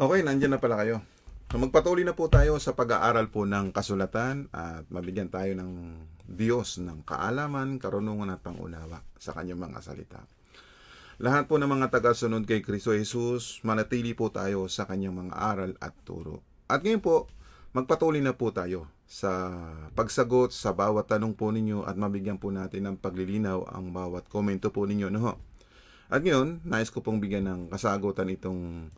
Okay, nandiyan na pala kayo. So magpatuloy na po tayo sa pag-aaral po ng kasulatan at mabigyan tayo ng Diyos ng kaalaman, karunungan at pangunawa sa kanyang mga salita. Lahat po ng mga tagasunod kay Kristo Jesus, manatili po tayo sa kanyang mga aral at turo. At ngayon po, magpatuloy na po tayo sa pagsagot sa bawat tanong po ninyo at mabigyan po natin ng paglilinaw ang bawat komento po ninyo. No? At ngayon, nais ko pong bigyan ng kasagutan itong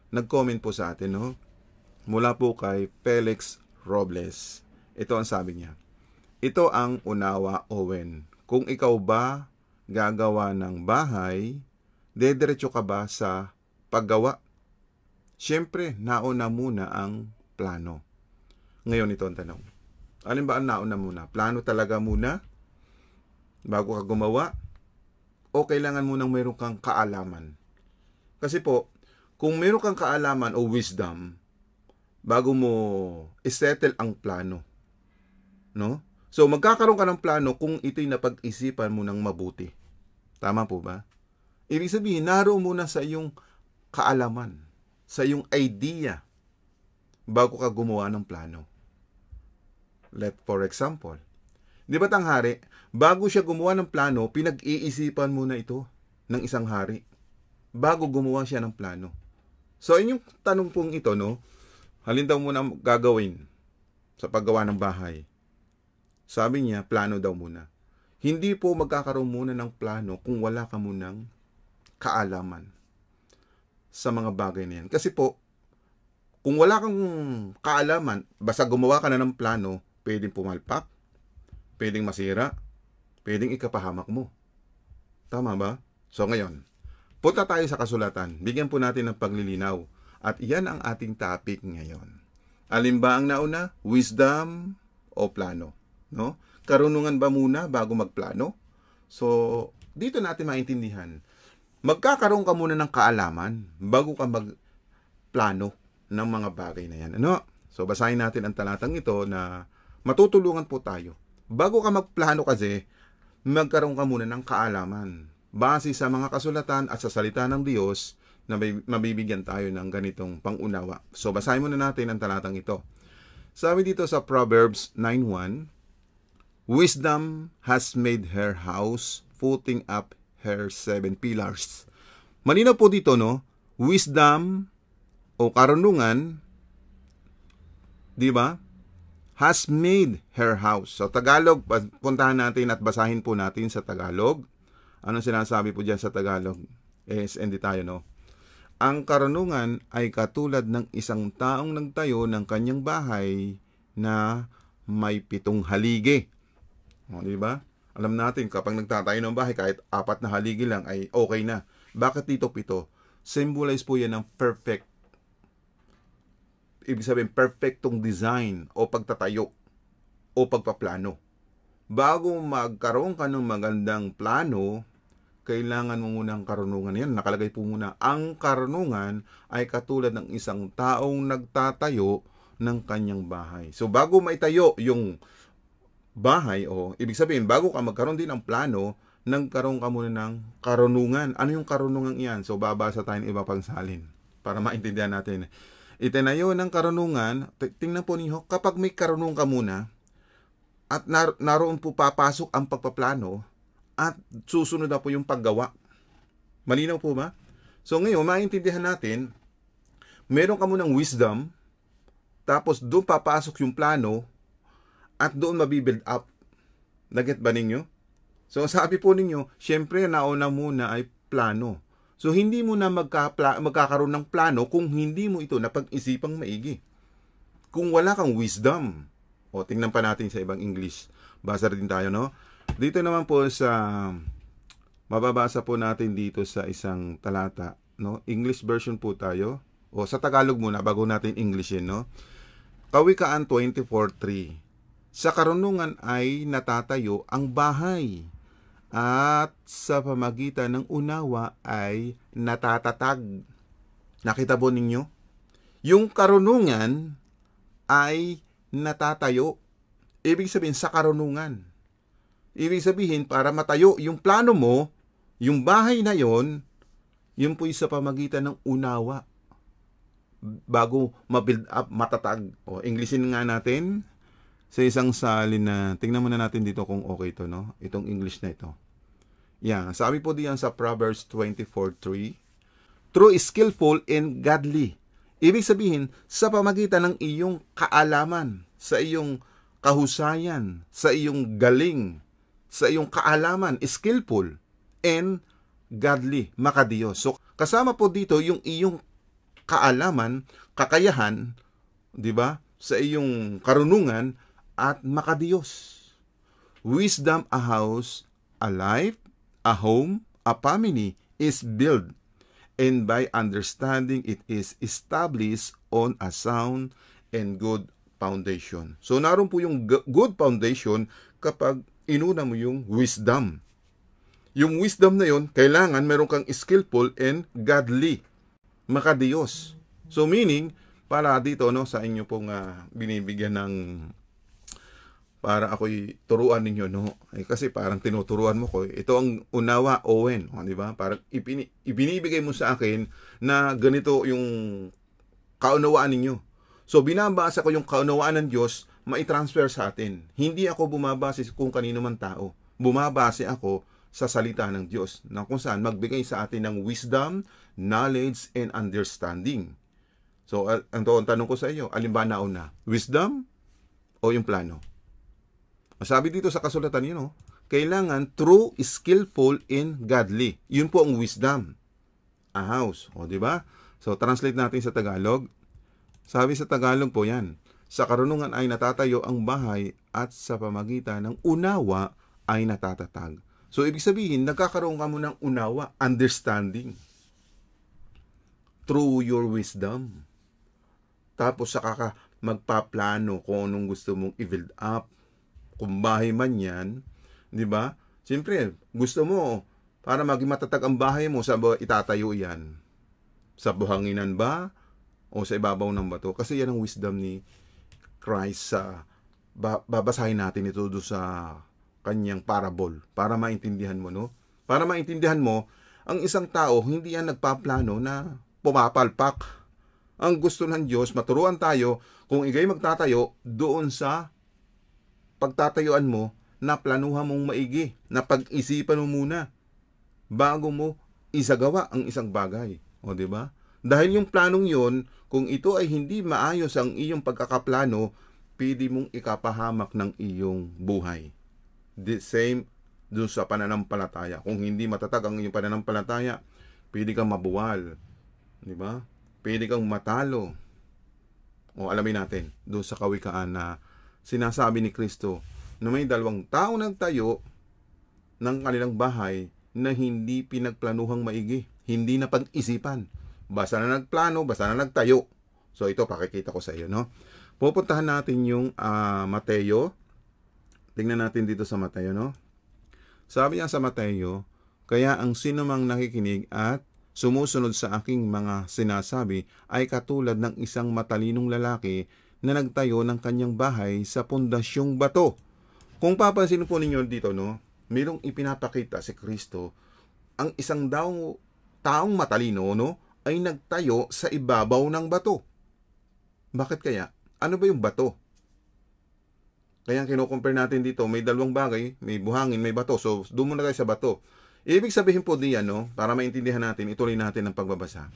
nag-comment po sa atin, no? Mula po kay Felix Robles. Ito ang sabi niya. Ito ang unawa, Owen. Kung ikaw ba gagawa ng bahay, dediretso ka ba sa paggawa? Siyempre, nauna muna ang plano. Ngayon ito ang tanong. Alin ba ang nauna muna? Plano talaga muna? Bago ka gumawa? O kailangan munang mayroon kang kaalaman? Kasi po, kung meron kang kaalaman o wisdom, bago mo isettle ang plano, no? So, magkakaroon ka ng plano kung ito'y napag-isipan mo ng mabuti. Tama po ba? Ibig sabihin, naroon muna sa iyong kaalaman, sa iyong idea, bago ka gumawa ng plano. For example, di ba tanghari, bago siya gumawa ng plano, pinag-iisipan muna ito ng isang hari, bago gumawa siya ng plano. So, inyong tanong pong ito, no? Halin daw muna gagawin sa paggawa ng bahay. Sabi niya, plano daw muna. Hindi po magkakaroon muna ng plano kung wala ka munang kaalaman sa mga bagay na yan. Kasi po, kung wala kang kaalaman, basta gumawa ka na ng plano, pwedeng pumalpak, pwedeng masira, pwedeng ikapahamak mo. Tama ba? So, ngayon, punta tayo sa kasulatan. Bigyan po natin ng paglilinaw. At iyan ang ating topic ngayon. Alin ba ang nauna? Wisdom o plano? No? Karunungan ba muna bago magplano? So, dito natin maintindihan. Magkakaroon ka muna ng kaalaman bago ka magplano ng mga bagay na yan. Ano? So, basahin natin ang talatang ito na matutulungan po tayo. Bago ka magplano kasi, magkaroon ka muna ng kaalaman. Base sa mga kasulatan at sa salita ng Diyos na mabibigyan tayo ng ganitong pangunawa. So, basahin muna natin ang talatang ito. Sabi dito sa Proverbs 9:1, Wisdom has made her house, putting up her 7 pillars. Malinaw po dito, no? Wisdom o karunungan, di ba? Has made her house. So, Tagalog, puntahan natin at basahin po natin sa Tagalog. Anong sinasabi po dyan sa Tagalog? Hindi tayo, no? Ang karunungan ay katulad ng isang taong nagtayo ng kanyang bahay na may 7 haligi. O, di ba? Alam natin, kapag nagtatayo ng bahay, kahit 4 na haligi lang ay okay na. Bakit dito 7? Symbolize po yan ng perfect. Ibig sabihin, perfectong design o pagtatayo o pagpaplano. Bago magkaroon ka ng magandang plano, kailangan mo muna ang karunungan. Yan, nakalagay po muna. Ang karunungan ay katulad ng isang taong nagtatayo ng kanyang bahay. So, bago maitayo yung bahay, ibig sabihin, bago ka magkaroon din ng plano, nagkaroon ka muna ng karunungan. Ano yung karunungan yan? So, babasa tayo ng iba pang salin para maintindihan natin. Itinayo ng karunungan, tingnan po niyo, kapag may karunungan ka muna, at naroon po papasok ang pagpaplano at susunod na po yung paggawa. Malinaw po ba? So ngayon, maintindihan natin, meron ka munang wisdom, tapos doon papasok yung plano at doon mabibuild up. Naget ba ninyo? So sabi po ninyo, syempre nauna muna ay plano. So hindi mo na magkakaroon ng plano kung hindi mo ito napag-isipang maigi. Kung wala kang wisdom, tingnan pa natin sa ibang English. Basa rin tayo, no? Dito naman po mababasa po natin dito sa isang talata, no? English version po tayo. Sa Tagalog muna, bago natin Englishin, no? Kawikaan 24:3. Sa karunungan ay natatayo ang bahay, at sa pamagitan ng unawa ay natatatag. Nakita po ninyo? Yung karunungan ay natatayo. Ibig sabihin, sa karunungan. Ibig sabihin, para matayo yung plano mo, yung bahay na yon, yun po'y sa pamagitan ng unawa. bago ma-build up, matatag. O, Englishin nga natin sa isang salin na, tingnan muna natin dito kung okay ito, no? Itong English na ito. Yan, sabi po diyan sa Proverbs 24:3, true is skillful and godly. Ibig sabihin, sa pamagitan ng iyong kaalaman, sa iyong kahusayan, sa iyong galing, sa iyong kaalaman, skillful and godly, makadiyos. So, kasama po dito yung iyong kaalaman, kakayahan, di ba? Sa iyong karunungan at makadiyos. Wisdom, a house, a life, a home, a family is built, and by understanding it is established on a sound and good foundation. So, naroon po yung good foundation kapag inuna mo yung wisdom. Yung wisdom na yon, kailangan meron kang skillful and godly, makadiyos. So, meaning, para dito, no, sa inyo pong binibigyan ng para ako'y turuan ninyo, no? Kasi parang tinuturuan mo ko. Ito ang unawa, Owen. Di ba? Parang ibinibigay mo sa akin na ganito yung kaunawaan ninyo. So, binabasa ko yung kaunawaan ng Diyos, maitransfer sa atin. Hindi ako bumabase kung kanino man tao. Bumabase ako sa salita ng Diyos, na kung saan magbigay sa atin ng wisdom, knowledge, and understanding. So, ang tanong ko sa iyo, alin ba nauna? Wisdom o yung plano? Sabi dito sa kasulatan yun, no? Kailangan true, skillful, and godly. Yun po ang wisdom. A house. O, di ba? So, translate natin sa Tagalog. Sabi sa Tagalog po yan, sa karunungan ay natatayo ang bahay at sa pamagitan ng unawa ay natatatag. So, ibig sabihin, nagkakaroon ka mo ng unawa, understanding. Through your wisdom. Tapos, saka ka magpaplano kung anong gusto mong i-build up. Kung bahay man yan, di ba? Siyempre, gusto mo, para maging matatag ang bahay mo, saan ba itatayo yan? Sa buhanginan ba? O sa ibabaw ng bato? Kasi yan ang wisdom ni Christ. Babasahin natin ito doon sa kanyang parable para maintindihan mo, no? Para maintindihan mo, ang isang tao, hindi yan nagpaplano na pumapalpak. Ang gusto ng Diyos, maturuan tayo kung ikay magtatayo doon sa pagtatayuan mo, na planuhan mong maigi, na pag-isipan mo muna bago mo isagawa ang isang bagay. O, di ba? Dahil yung planong yon, kung ito ay hindi maayos ang iyong pagkakaplano, pwede mong ikapahamak ng iyong buhay. The same doon sa pananampalataya. Kung hindi matatag ang iyong pananampalataya, pwede kang mabuwal. Di ba? Pwede kang matalo. O, alamin natin, doon sa kawikaan na sinasabi ni Kristo na may dalawang tao nagtayo ng kanilang bahay na hindi pinagplanuhang maigi, hindi na pag-isipan. Basta na nagplano, basta na nagtayo. So ito, pakikita ko sa iyo, no? Pupuntahan natin yung Mateo. Tingnan natin dito sa Mateo, no? Sabi niya sa Mateo, kaya ang sinumang nakikinig at sumusunod sa aking mga sinasabi ay katulad ng isang matalinong lalaki na nagtayo ng kanyang bahay sa pundasyong bato. Kung papansin po ninyo dito, no, mayroong ipinapakita si Kristo, ang isang taong matalino, no, ay nagtayo sa ibabaw ng bato. Bakit kaya? Ano ba yung bato? Kaya kino-compare natin dito, may dalawang bagay, may buhangin, may bato. So, doon muna tayo sa bato. Ibig sabihin po diyan, no, para maintindihan natin, ituloy natin ang pagbabasa.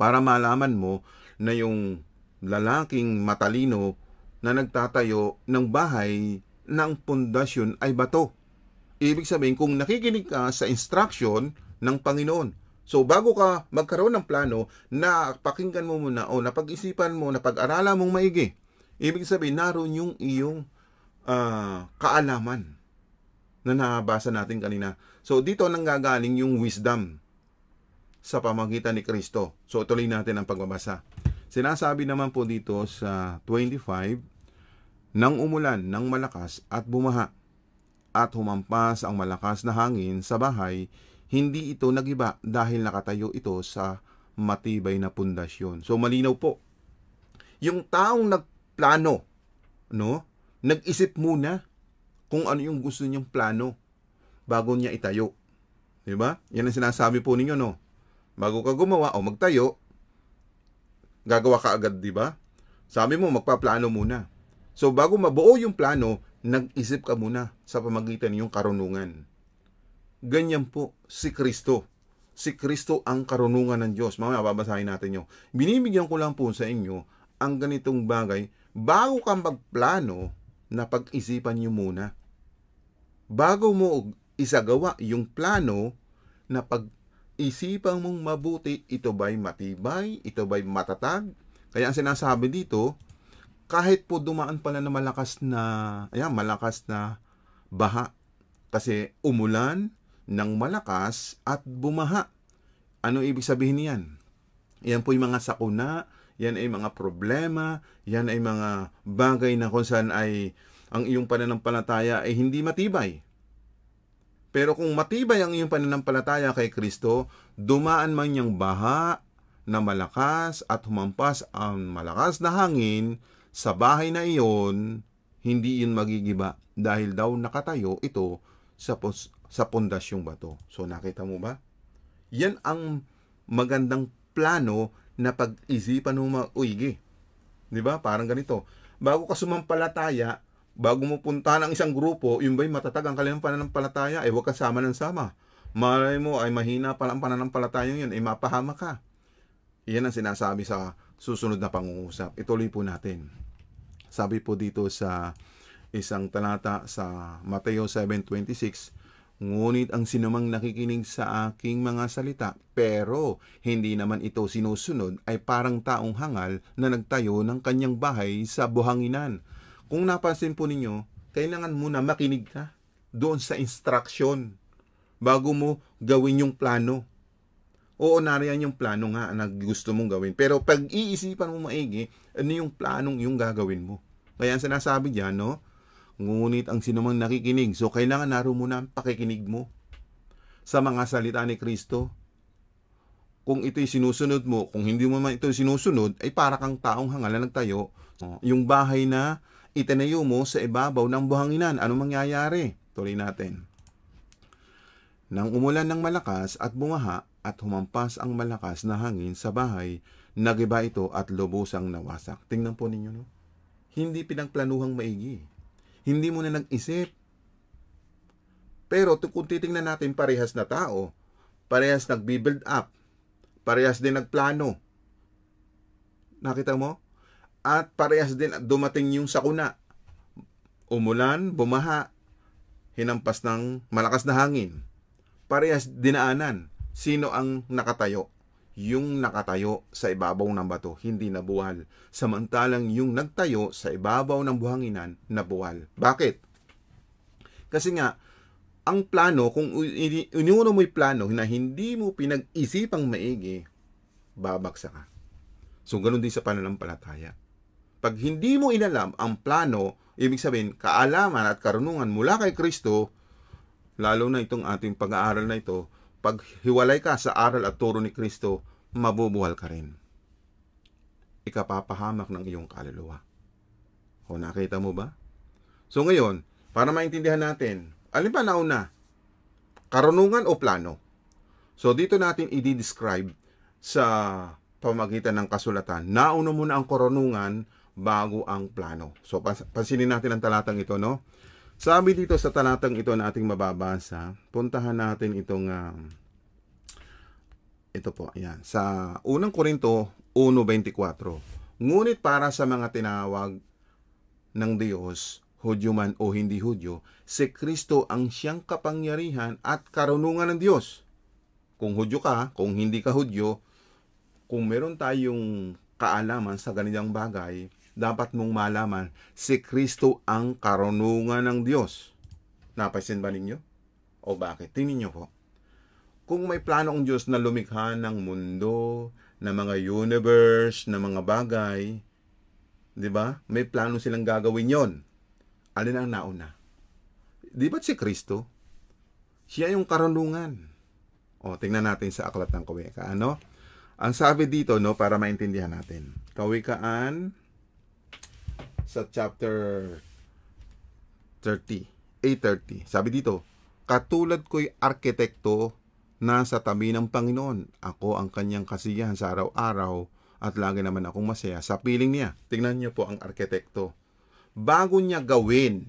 Para malaman mo na yung lalaking matalino na nagtatayo ng bahay ng pundasyon ay bato. Ibig sabihin, kung nakikinig ka sa instruction ng Panginoon, so bago ka magkaroon ng plano, na pakinggan mo muna o napag-isipan mo, napag-aralan mong maigi. Ibig sabihin, naroon yung iyong kaalaman na nabasa natin kanina. So dito nanggagaling yung wisdom sa pamagitan ni Kristo. So tuloy natin ang pagbabasa. Sinasabi naman po dito sa 25, nang umulan ng malakas at bumaha at humampas ang malakas na hangin sa bahay, hindi ito nagiba dahil nakatayo ito sa matibay na pundasyon. So malinaw po. Yung taong nagplano, no? Nag-isip muna kung ano yung gusto niyang plano bago niya itayo. 'Di ba? Yan ang sinasabi po ninyo, no? Bago ka gumawa o magtayo, gagawa ka agad, di ba? Sabi mo, magpaplano muna. So, bago mabuo yung plano, nag-isip ka muna sa pamagitan ng karunungan. Ganyan po si Kristo. Si Kristo ang karunungan ng Diyos. Mamaya, babasahin natin yun. Binibigyan ko lang po sa inyo ang ganitong bagay. Bago ka magplano, na pag-isipan nyo muna. Bago mo isagawa yung plano, na pag-isipan mong mabuti, ito ba'y matibay? Ito ba'y matatag? Kaya ang sinasabi dito, kahit po dumaan pala na malakas na baha, kasi umulan ng malakas at bumaha. Ano ibig sabihin niyan? Yan po yung mga sakuna, yan ay mga problema, yan ay mga bagay na kung saan ay ang iyong pananampalataya ay hindi matibay. Pero kung matibay ang iyong pananampalataya kay Kristo, dumaan man yung baha na malakas at humampas ang malakas na hangin sa bahay na iyon, hindi yun magigiba dahil daw nakatayo ito sa pondasyong bato. So nakita mo ba? Yan ang magandang plano na pag-isipan mo mauigi. Di ba? Parang ganito. Bago ka sumampalataya, bago mo puntahan ang isang grupo, yung ba'y matatag ang kanilang pananampalataya, huwag ka sama ng sama. Malay mo ay mahina pala ang pananampalataya yun, mapahama ka. Yan ang sinasabi sa susunod na pangungusap. Ituloy po natin. Sabi po dito sa isang talata sa Mateo 7:26, ngunit ang sinumang nakikinig sa aking mga salita, pero hindi naman ito sinusunod, ay parang taong hangal na nagtayo ng kanyang bahay sa buhanginan. Kung napansin po ninyo, kailangan muna makinig ka doon sa instruction bago mo gawin yung plano. Oo, nariyan yung plano nga na gusto mong gawin. Pero pag-iisipan mo maigi, ano yung planong yung gagawin mo? Kaya ang sinasabi diyan, no? Ngunit ang sinumang nakikinig. So, kailangan naroon muna ang pakikinig mo sa mga salita ni Kristo. Kung ito'y sinusunod mo, kung hindi mo man ito sinusunod, ay para kang taong hangal na nagtayo. Yung bahay na itinayo mo sa ibabaw ng buhanginan, ano mangyayari? Tuloy natin. Nang umulan ng malakas at bumaha at humampas ang malakas na hangin sa bahay, nagiba ito at lubusang nawasak. Tingnan po ninyo, no? Hindi pinagplanuhang maigi. Hindi mo na nag-isip. Pero kung titingnan natin, parehas na tao. Parehas nag-build up. Parehas din nagplano. Nakita mo? At parehas din dumating yung sakuna. Umulan, bumaha, hinampas ng malakas na hangin. Parehas dinaanan. Sino ang nakatayo? Yung nakatayo sa ibabaw ng bato, hindi nabuwal. Samantalang yung nagtayo sa ibabaw ng buhanginan, nabuwal. Bakit? Kasi nga, ang plano, kung iniuno mo yung plano na hindi mo pinag-isipang maigi, babagsak ka. So, ganun din sa pananampalataya. Pag hindi mo inalam ang plano, ibig sabihin, kaalaman at karunungan mula kay Kristo, lalo na itong ating pag-aaral na ito, pag hiwalay ka sa aral at turo ni Kristo, mabubuhal ka rin. Ikapapahamak ng iyong kaluluwa. O nakita mo ba? So ngayon, para maintindihan natin, alin pa nauna? Karunungan o plano? So dito natin i-describe sa pamagitan ng kasulatan. Nauna muna ang karunungan bago ang plano. So pansinin natin ang talatang ito, no? Sabi dito sa talatang ito na ating mababasa, puntahan natin itong ito po, ayan. Sa 1 Korinto 1:24. Ngunit para sa mga tinawag ng Diyos, Hudyo man o hindi Hudyo, si Kristo ang siyang kapangyarihan at karunungan ng Diyos. Kung Hudyo ka, kung hindi ka Hudyo, kung meron tayong kaalaman sa ganitong bagay, dapat mong malaman, si Kristo ang karunungan ng Diyos. Napansin ba ninyo? O bakit? Tingnan nyo po. Kung may plano ang Diyos na lumikha ng mundo, na mga universe, na mga bagay, di ba? May plano silang gagawin yon. Alin ang nauna? Di ba't si Kristo? Siya yung karunungan. O, tingnan natin sa Aklat ng Kawikaan, no? Ang sabi dito, no, para maintindihan natin. Kawikaan sa chapter 8:30. Sabi dito, katulad ko'y arkitekto na sa tabi ng Panginoon. Ako ang kanyang kasiyahan sa araw-araw at lagi naman akong masaya sa piling niya. Tingnan niyo po ang arkitekto. Bago niya gawin,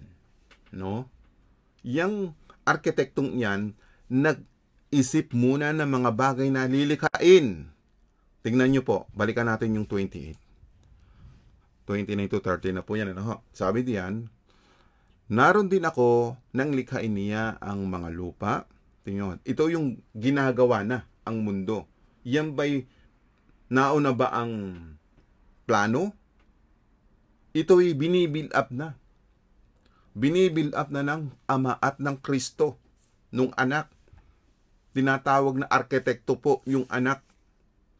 no? Yang arkitektong yan, nag-isip muna ng mga bagay na lilikhain. Tingnan niyo po, balikan natin yung 28. 29 to 30 na po yan. Ano? Sabi diyan, naroon din ako nang likhain niya ang mga lupa. Tingnan, ito yung ginagawa na ang mundo. Yan ba'y nauna ba ang plano? Ito'y binibuild up na. Binibuild up na ng Ama at ng Kristo, nung anak. Tinatawag na arkitekto po yung anak.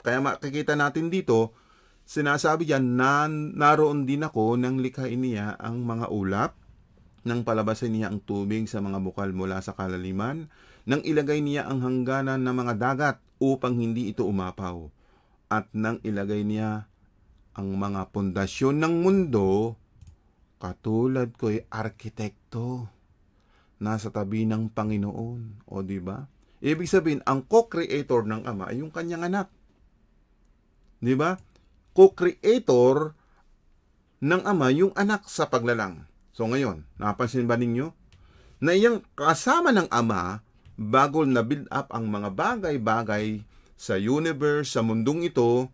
Kaya makikita natin dito, sinasabi diyan na naroon din ako nang likhain niya ang mga ulap, nang palabasin niya ang tubig sa mga bukal mula sa kalaliman, nang ilagay niya ang hangganan ng mga dagat upang hindi ito umapaw, at nang ilagay niya ang mga pundasyon ng mundo. Katulad ko'y arkitekto, nasa tabi ng Panginoon. O di ba? Ibig sabihin, ang co-creator ng Ama ay yung kanyang anak. Di ba? Co-creator ng Ama yung anak sa paglalang. So ngayon, napansin ba ninyo? Na iyang kasama ng Ama, bago na-build up ang mga bagay-bagay sa universe, sa mundong ito,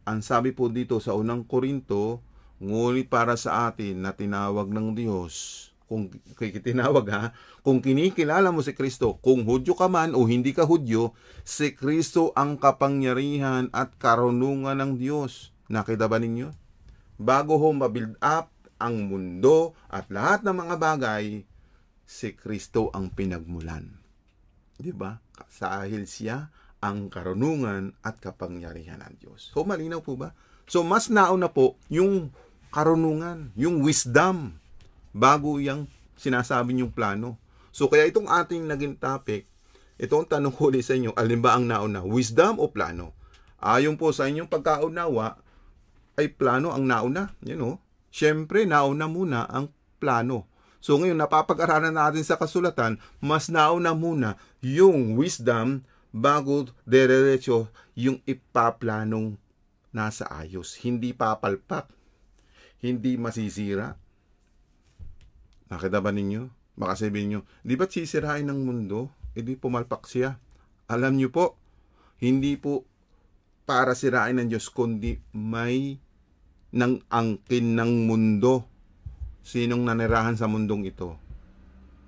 ang sabi po dito sa unang Korinto, ngunit para sa atin na tinawag ng Diyos, kung kinikilala mo si Kristo, kung Hudyo ka man o hindi ka Hudyo, si Kristo ang kapangyarihan at karunungan ng Diyos. Nakita ba ninyo? Bago ho ma-build up ang mundo at lahat ng mga bagay, si Kristo ang pinagmulan. Diba? Dahil siya ang karunungan at kapangyarihan ng Diyos. So, malinaw po ba? So, mas nauna po yung karunungan, yung wisdom, bago yung sinasabi niyong plano. So, kaya itong ating naging topic, itong tanong ko sa inyo, alin ba ang nauna? Wisdom o plano? Ayon po sa inyong pagkaunawa, ay plano ang nauna. You know? Siyempre, nauna muna ang plano. So, ngayon, napapag-aralan natin sa kasulatan, mas nauna muna yung wisdom bago diretso yung ipaplanong nasa ayos. Hindi papalpak. Hindi masisira. Nakita ba ninyo? Baka sabihin nyo, di ba't sisirain ng mundo? E di pumalpak siya. Alam nyo po, hindi po para sirain ng Diyos, kundi may nang angkin ng mundo. Sinong nanirahan sa mundong ito?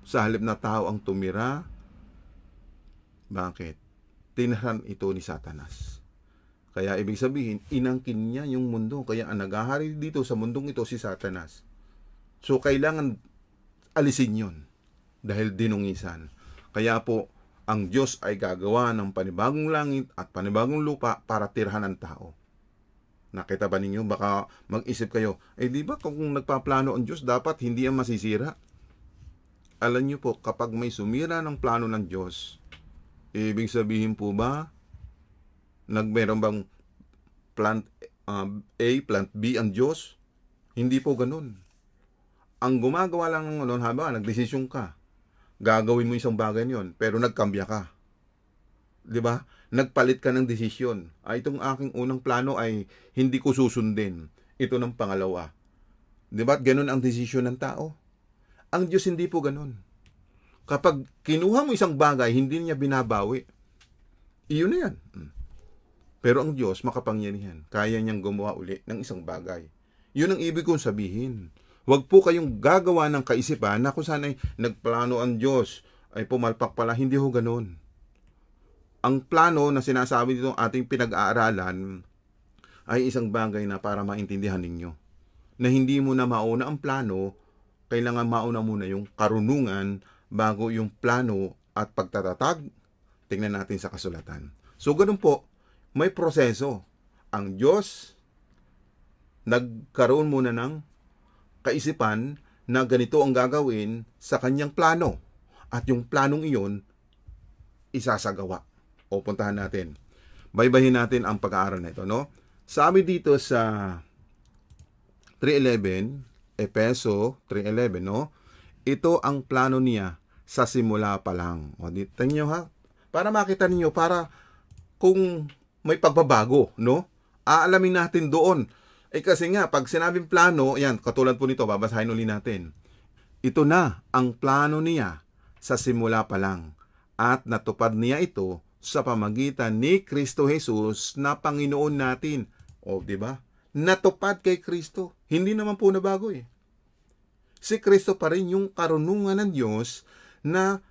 Sa halip na tao ang tumira. Bakit? Tinirahan ito ni Satanas. Kaya ibig sabihin, inangkin niya yung mundo. Kaya ang naghahari dito sa mundong ito si Satanas. So, kailangan alisin yun. Dahil dinungisan. Kaya po, ang Diyos ay gagawa ng panibagong langit at panibagong lupa para tirahan ng tao. Nakita ba ninyo? Baka mag-isip kayo, di ba kung nagpaplano ang Diyos, dapat hindi ang masisira? Alam niyo po, kapag may sumira ng plano ng Diyos, ibig sabihin po ba, meron bang plant A, plant B ang Diyos? Hindi po ganun. Ang gumagawa lang ng haba, nagdesisyon ka. Gagawin mo isang bagay yon, pero nagkambya ka. 'Di ba? Nagpalit ka ng desisyon. Itong aking unang plano ay hindi ko susundin. Ito ng pangalawa. 'Di ba? Ganun ang desisyon ng tao. Ang Diyos hindi po ganun. Kapag kinuha mo isang bagay, hindi niya binabawi. Iyon na yan. Pero ang Diyos makapangyarihan. Kaya niyang gumawa uli ng isang bagay. Yun ang ibig kong sabihin. Huwag po kayong gagawa ng kaisipan na kung saan ay nagplano ang Diyos ay pumalpak pala. Hindi ho ganun. Ang plano na sinasabi dito ating pinag-aaralan ay isang bagay na para maintindihan ninyo. Na hindi mo na mauna ang plano, kailangan mauna muna yung karunungan bago yung plano at pagtatatag. Tingnan natin sa kasulatan. So ganun po, may proseso. Ang Diyos nagkaroon muna ng kaisipan na ganito ang gagawin sa kanyang plano. At yung planong iyon, isasagawa. O puntahan natin. Baybayin natin ang pag-aaral na ito. No? Sabi dito sa 3:11, Epeso 3:11, no? Ito ang plano niya sa simula pa lang. O, tingnan nyo ha. Para makita ninyo, para kung may pagbabago, no? Aalamin natin doon. Kasi nga, pag sinabing plano, yan, katulad po nito, babasahin uli natin. Ito na ang plano niya sa simula pa lang. At natupad niya ito sa pamagitan ni Kristo Jesus na Panginoon natin. Di ba? Natupad kay Kristo. Hindi naman po nabago eh. Si Kristo pa rin yung karunungan ng Diyos na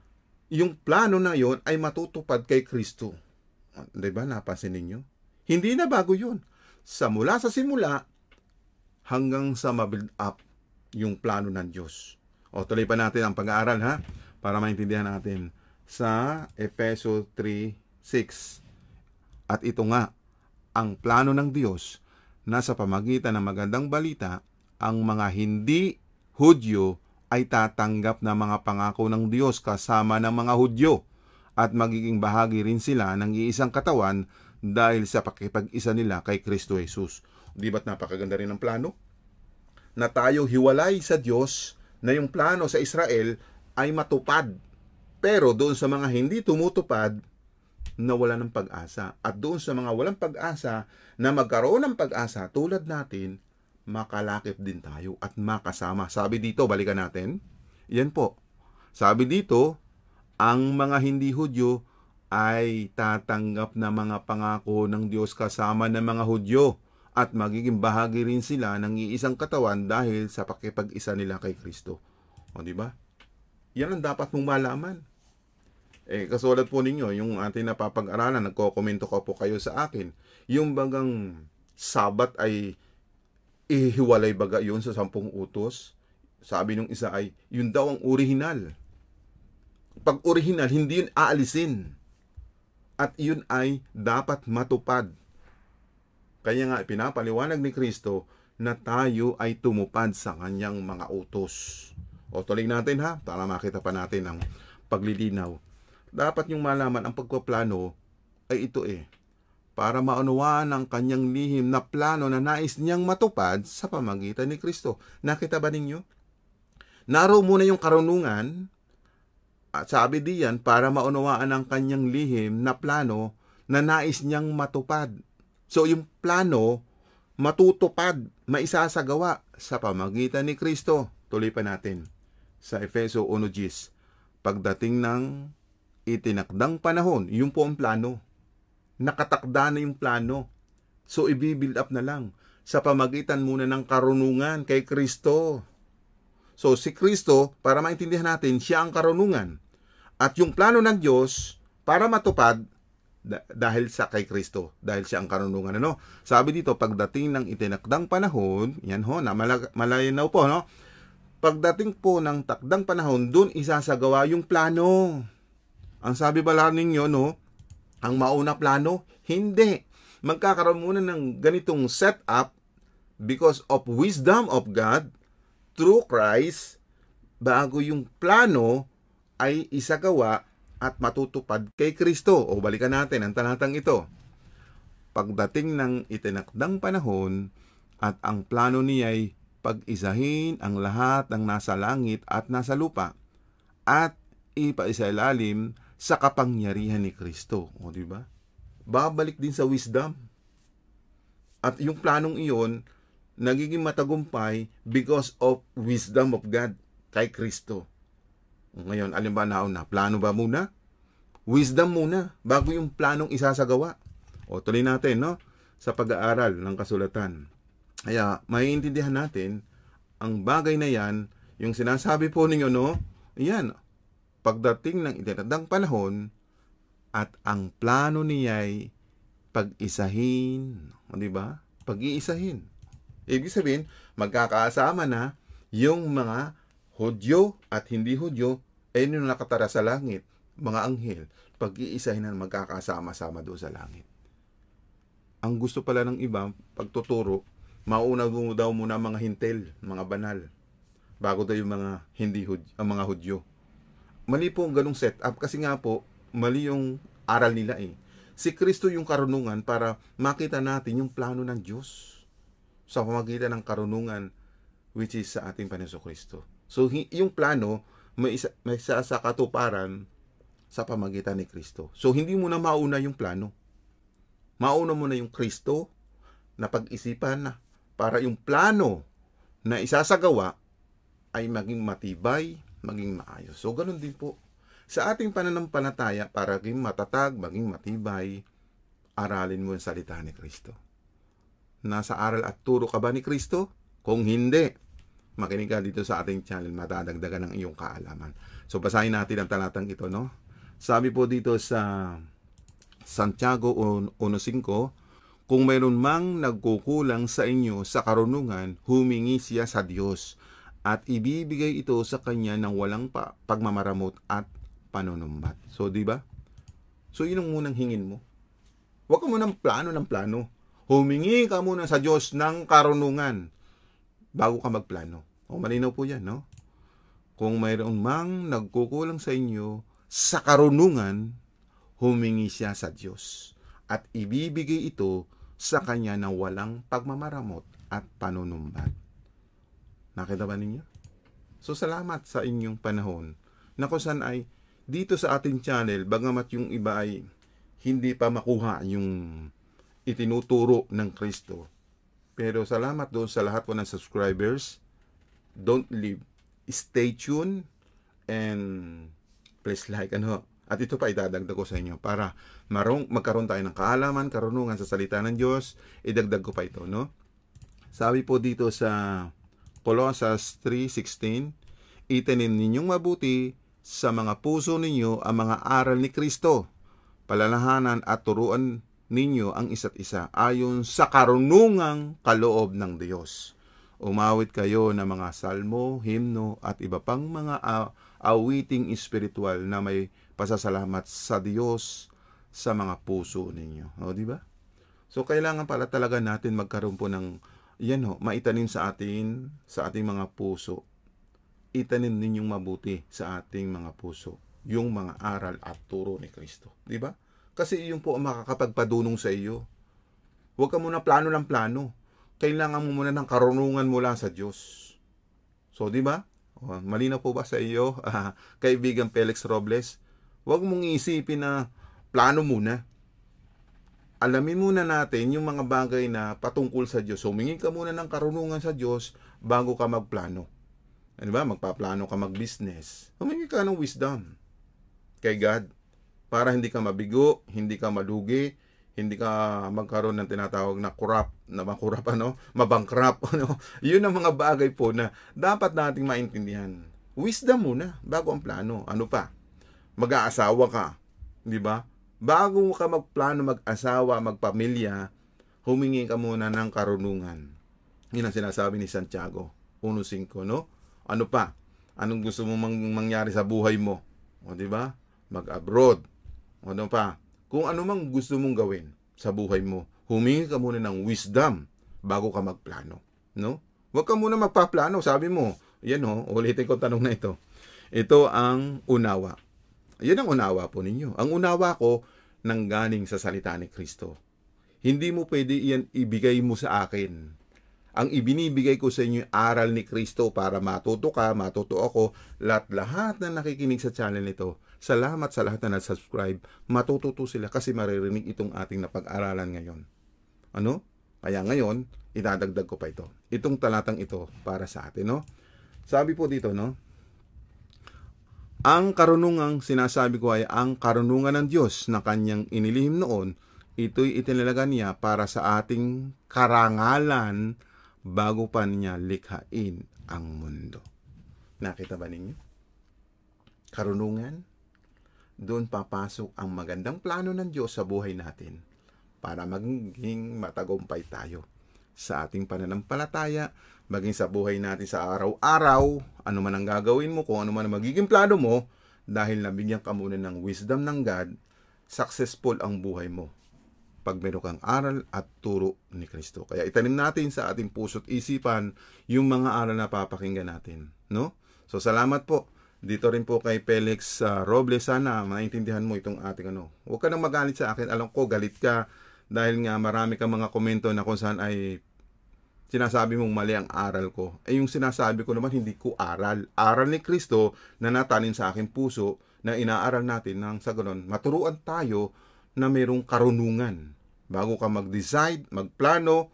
yung plano na yon ay matutupad kay Kristo. Diba? Napansin ninyo? Hindi na bago yun. Mula sa simula hanggang sa ma-build up yung plano ng Diyos. Tuloy pa natin ang pag-aaral ha, para maintindihan natin sa Efeso 3:6. At ito nga, ang plano ng Diyos na sa pamagitan ng magandang balita, ang mga hindi Hudyo ay tatanggap na mga pangako ng Diyos kasama ng mga Hudyo at magiging bahagi rin sila ng iisang katawan dahil sa pakipag-isa nila kay Kristo Jesus. Di ba't napakaganda rin ang plano? Na tayo hiwalay sa Diyos, na yung plano sa Israel ay matupad. Pero doon sa mga hindi tumutupad, nawala ng pag-asa. At doon sa mga walang pag-asa, na magkaroon ng pag-asa tulad natin, makalakip din tayo at makasama. Sabi dito, balikan natin. Yan po. Sabi dito, ang mga hindi Hudyo ay tatanggap na mga pangako ng Diyos kasama ng mga Hudyo at magiging bahagi rin sila ng iisang katawan dahil sa pakipag-isa nila kay Kristo. Di ba? Yan ang dapat mong malaman. Kasulad po ninyo, yung ating napapag-aralan, nagko-komento ko po kayo sa akin, yung bagang Sabat ay ihiwalay baga yun sa 10 utos? Sabi nung isa ay, yun daw ang original. Pag original, hindi yun aalisin. At yun ay dapat matupad. Kaya nga, pinapaliwanag ni Kristo na tayo ay tumupad sa kanyang mga utos. Tuloy natin ha, para makita pa natin ang paglilinaw. Dapat yung malaman ang pagpaplano ay ito para maunawaan ang kanyang lihim na plano na nais niyang matupad sa pamagitan ni Kristo. Nakita ba ninyo? Naroon muna yung karunungan at sabi diyan para maunawaan ang kanyang lihim na plano na nais niyang matupad. So yung plano matutupad, maisasagawa sa pamagitan ni Kristo. Tuloy pa natin sa Efeso 1:10. Pagdating ng itinakdang panahon, yun po ang plano. Nakatakda na yung plano. So, i-build up na lang sa pamagitan muna ng karunungan kay Kristo. So, si Kristo, para maintindihan natin, siya ang karunungan. At yung plano ng Diyos, para matupad, dahil sa kay Kristo, dahil siya ang karunungan. Sabi dito, pagdating ng itinakdang panahon, yan ho, malinaw po, pagdating po ng takdang panahon, dun isasagawa yung plano. Ang sabi bala ninyo, ang mauna plano, hindi. Magkakaroon muna ng ganitong setup because of wisdom of God through Christ bago yung plano ay isagawa at matutupad kay Kristo. Balikan natin ang talatang ito. Pagdating ng itinakdang panahon at ang plano niya'y pag-isahin ang lahat ng nasa langit at nasa lupa at ipaisailalim sa kapangyarihan ni Kristo. Di ba? Babalik din sa wisdom. At yung planong iyon, nagiging matagumpay because of wisdom of God kay Kristo. Ngayon, alin ba nauna? Plano ba muna? Wisdom muna, bago yung planong isasagawa. Tuloy natin, sa pag-aaral ng kasulatan. Kaya, maiintindihan natin, ang bagay na yan, yung sinasabi po ninyo, yan, pagdating ng itinakdang panahon at ang plano niya'y pag-isahin. Di ba? Pag-iisahin. Ibig sabihin, magkakasama na yung mga Hudyo at hindi Hudyo yung nakatara sa langit, mga anghel. Pag-iisahin na magkakasama-sama doon sa langit. Ang gusto pala ng iba, pagtuturo, mauna daw muna mga hintel, mga banal, bago daw yung mga hindi Hudyo, ang mga Hudyo. Mali po ang ganung setup kasi nga po, mali yung aral nila Si Kristo yung karunungan para makita natin yung plano ng Diyos sa pamagitan ng karunungan which is sa ating Panginoon Kristo. So, yung plano may isa sa katuparan sa pamagitan ni Kristo. So, hindi mo na mauna yung plano. Mauna mo na yung Kristo na pag-isipan na para yung plano na isasagawa ay maging matibay, maging maayos. So, ganun din po. Sa ating pananampalataya, para maging matatag, maging matibay, aralin mo yung salita ni Kristo. Nasa aral at turo ka ba ni Kristo? Kung hindi, makinig ka dito sa ating channel, matadagdagan ng iyong kaalaman. So, basahin natin ang talatang ito, no? Sabi po dito sa Santiago 1:5, kung mayroon mang nagkukulang sa inyo sa karunungan, humingi siya sa Diyos at ibibigay ito sa kanya ng walang pagmamaramot at panunumbat. So, di ba? So, yun ang munang hingin mo. Huwag ka munang plano ng plano. Humingi ka muna sa Diyos ng karunungan bago ka magplano. O, malinaw po yan, no? Kung mayroon mang nagkukulang sa inyo sa karunungan, humingi siya sa Diyos at ibibigay ito sa kanya ng walang pagmamaramot at panunumbat. Nakita ba ninyo? So, salamat sa inyong panahon na kung saan ay dito sa ating channel, bagamat yung iba ay hindi pa makuha yung itinuturo ng Kristo. Pero salamat doon sa lahat po ng subscribers. Don't leave. Stay tuned and please like, At ito pa idadagdag ko sa inyo para magkaroon tayo ng kaalaman, karunungan sa salita ng Diyos. Idagdag ko pa ito, no? Sabi po dito sa Colossus 3:16, itanim ninyong mabuti sa mga puso ninyo ang mga aral ni Kristo. Palalahanan at turuan ninyo ang isa't isa ayon sa karunungang kaloob ng Diyos. Umawit kayo ng mga salmo, himno at iba pang mga awiting espiritual na may pasasalamat sa Diyos sa mga puso ninyo. O, di ba? So, kailangan pala talaga natin magkaroon po ng maitanim sa ating mga puso. Itanim ninyong mabuti sa ating mga puso yung mga aral at turo ni Kristo. Di ba? Kasi yun po ang makakapagpadunong sa iyo. Huwag ka muna plano ng plano. Kailangan mo muna ng karunungan mula sa Diyos. So, di ba? Malinaw po ba sa iyo, kaibigan Felix Robles? Huwag mong isipin na plano muna. Alamin muna natin yung mga bagay na patungkol sa Diyos. Humingi ka muna ng karunungan sa Diyos bago ka magplano. Ano ba? Magpaplano ka mag-business. Humingi ka ng wisdom kay God para hindi ka mabigo, hindi ka malugi, hindi ka magkaroon ng tinatawag na mabankrupt, Yun ang mga bagay po na dapat nating maintindihan. Wisdom muna bago ang plano. Ano pa? Mag-aasawa ka, di ba? Bago ka magplano mag-asawa, magpamilya, humingi ka muna ng karunungan. Yun ang sinasabi ni Santiago 1:5, no? Ano pa? Anong gusto mo mangyari sa buhay mo? O, di ba? Mag-abroad. O, ano pa? Kung ano mang gusto mong gawin sa buhay mo, humingi ka muna ng wisdom bago ka magplano, no? Huwag ka muna magpaplano, sabi mo. Yan, ulitin ko tanong na ito. Ito ang unawa. Yan ang unawa po ninyo. Ang unawa ko nanggaling sa salita ni Kristo. Hindi mo pwede iyan ibigay mo sa akin. Ang ibinibigay ko sa inyo aral ni Kristo para matuto ka, matuto ako, lahat na nakikinig sa channel nito. Salamat sa lahat na nag-subscribe. Matututo sila kasi maririnig itong ating napag-aralan ngayon. Ano? Kaya ngayon, idadagdag ko pa ito. Itong talatang ito para sa atin, no? Sabi po dito, no? Ang karunungang sinasabi ko ay ang karunungan ng Diyos na kanyang inilihim noon, ito'y itinalaga niya para sa ating karangalan bago pa niya likhain ang mundo. Nakita ba ninyo? Karunungan, doon papasok ang magandang plano ng Diyos sa buhay natin para maging matagumpay tayo sa ating pananampalataya, maging sa buhay natin sa araw-araw, ano man ang gagawin mo, kung ano man ang magiging plano mo, dahil nabigyan ka muna ng wisdom ng God, successful ang buhay mo pag meron kang aral at turo ni Kristo. Kaya itanim natin sa ating puso't isipan yung mga aral na papakinggan natin, no? So, salamat po. Dito rin po kay Felix Robles, sana maintindihan mo itong ating Huwag ka nang magalit sa akin. Alam ko, galit ka dahil nga marami kang mga komento na kung saan ay sinasabi mong mali ang aral ko. Eh, yung sinasabi ko naman, hindi ko aral. Aral ni Kristo na natanim sa aking puso na inaaral natin nang sa ganon, maturuan tayo na mayroong karunungan. Bago ka mag-decide, magplano,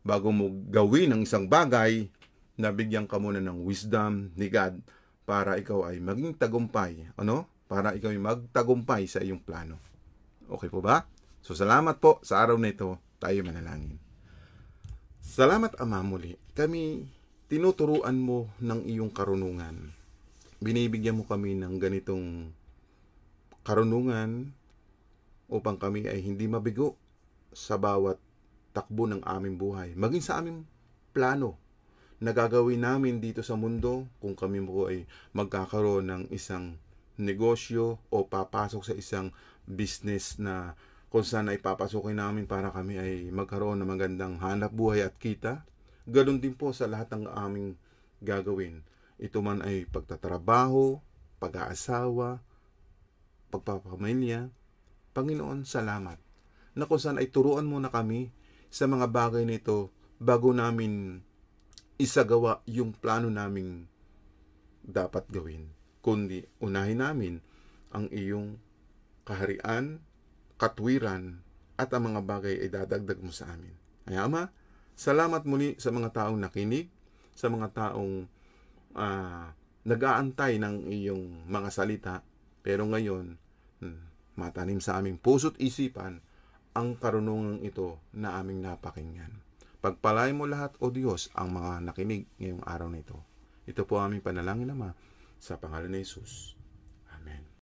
bago mo gawin ang isang bagay, nabigyan ka muna ng wisdom ni God para ikaw ay maging tagumpay. Ano? Para ikaw ay magtagumpay sa iyong plano. Okay po ba? So salamat po sa araw na ito. Tayo manalangin. Salamat Ama muli. Kami tinuturuan mo ng iyong karunungan. Binibigyan mo kami ng ganitong karunungan upang kami ay hindi mabigo sa bawat takbo ng aming buhay. Maging sa aming plano na gagawin namin dito sa mundo, kung kami po ay magkakaroon ng isang negosyo o papasok sa isang business na kung saan ay papasukin namin para kami ay magkaroon ng magandang hanap buhay at kita. Ganun din po sa lahat ng aming gagawin. Ito man ay pagtatrabaho, pag-aasawa, pagpapamilya. Panginoon, salamat na kung saan ay turuan mo na kami sa mga bagay nito bago namin isagawa yung plano naming dapat gawin. Kundi unahin namin ang iyong kaharian, katwiran, at ang mga bagay ay dadagdag mo sa amin. Ay Ama, salamat muli sa mga taong nakinig, sa mga taong nag-aantay ng iyong mga salita, pero ngayon, matanim sa aming puso't isipan ang karunungang ito na aming napakinggan. Pagpalain mo lahat, O Diyos, ang mga nakinig ngayong araw na ito. Ito po aming panalangin, Ama, sa pangalan ni Jesus.